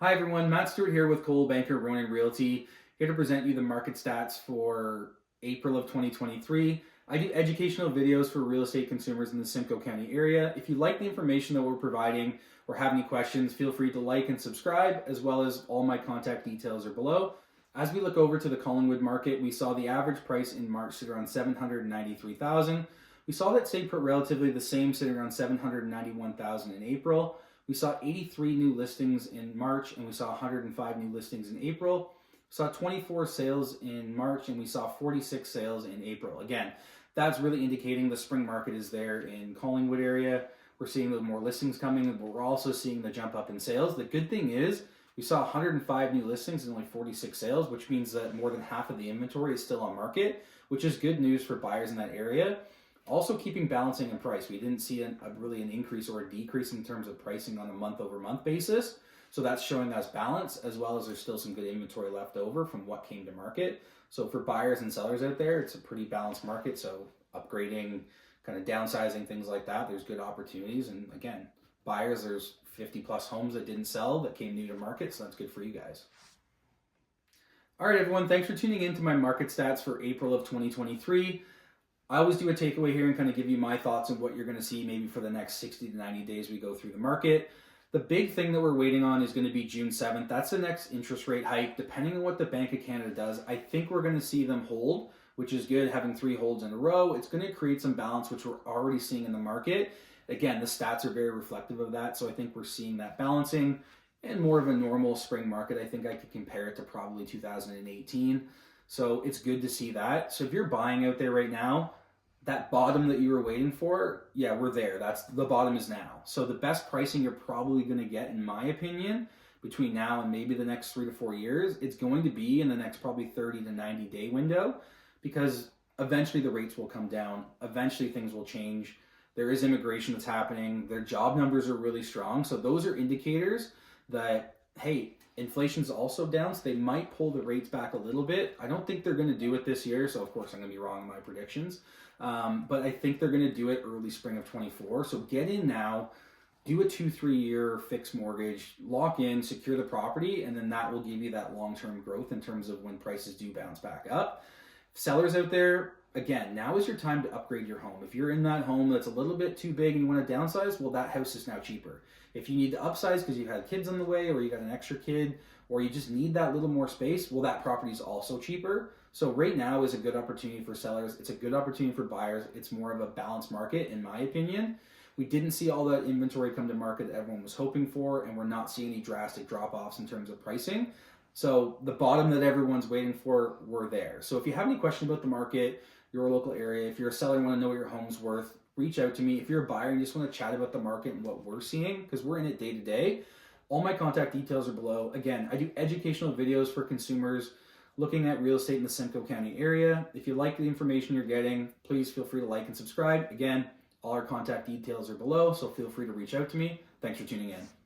Hi everyone, Matt Stuart here with Coldwell Banker Ronin Realty, here to present you the market stats for April of 2023. I do educational videos for real estate consumers in the Simcoe County area. If you like the information that we're providing or have any questions, feel free to like and subscribe, as well as all my contact details are below. As we look over to the Collingwood market, we saw the average price in March sit around $793,000. We saw that stay put relatively the same, sitting around $791,000 in April. We saw 83 new listings in March, and we saw 105 new listings in April. We saw 24 sales in March, and we saw 46 sales in April. Again, that's really indicating the spring market is there in Collingwood area. We're seeing the more listings coming, but we're also seeing the jump up in sales. The good thing is we saw 105 new listings and only 46 sales, which means that more than half of the inventory is still on market, which is good news for buyers in that area. Also keeping balancing in price. We didn't see really an increase or a decrease in terms of pricing on a month-over-month basis. So that's showing us balance, as well as there's still some good inventory left over from what came to market. So for buyers and sellers out there, it's a pretty balanced market. So upgrading, kind of downsizing, things like that, there's good opportunities. And again, buyers, there's 50 plus homes that didn't sell that came new to market. So that's good for you guys. All right, everyone, thanks for tuning in to my market stats for April of 2023. I always do a takeaway here and kind of give you my thoughts on what you're going to see maybe for the next 60 to 90 days we go through the market. The big thing that we're waiting on is going to be June 7th. That's the next interest rate hike. Depending on what the Bank of Canada does, I think we're going to see them hold, which is good, having 3 holds in a row. It's going to create some balance, which we're already seeing in the market. Again, the stats are very reflective of that, so I think we're seeing that balancing and more of a normal spring market. I think I could compare it to probably 2018. So it's good to see that. So if you're buying out there right now, that bottom that you were waiting for, yeah, we're there. That's the bottom is now. So the best pricing you're probably going to get, in my opinion, between now and maybe the next 3 to 4 years, it's going to be in the next probably 30 to 90 day window, because eventually the rates will come down. Eventually things will change. There is immigration that's happening. Their job numbers are really strong. So those are indicators that, hey, inflation's also down, so they might pull the rates back a little bit. I don't think they're going to do it this year, so of course I'm going to be wrong in my predictions. But I think they're going to do it early spring of 24. So get in now, do a 2-3 year fixed mortgage, lock in, secure the property, and then that will give you that long-term growth in terms of when prices do bounce back up. Sellers out there, again, now is your time to upgrade your home. If you're in that home that's a little bit too big and you want to downsize, well, that house is now cheaper. If you need to upsize because you've had kids on the way, or you got an extra kid, or you just need that little more space, well, that property is also cheaper. So right now is a good opportunity for sellers. It's a good opportunity for buyers. It's more of a balanced market, in my opinion. We didn't see all that inventory come to market that everyone was hoping for, and we're not seeing any drastic drop-offs in terms of pricing. So the bottom that everyone's waiting for, we're there. So if you have any questions about the market, your local area, if you're a seller and want to know what your home's worth, reach out to me. If you're a buyer and you just want to chat about the market and what we're seeing, because we're in it day to day, all my contact details are below. Again, I do educational videos for consumers looking at real estate in the Simcoe County area. If you like the information you're getting, please feel free to like and subscribe. Again, all our contact details are below, so feel free to reach out to me. Thanks for tuning in.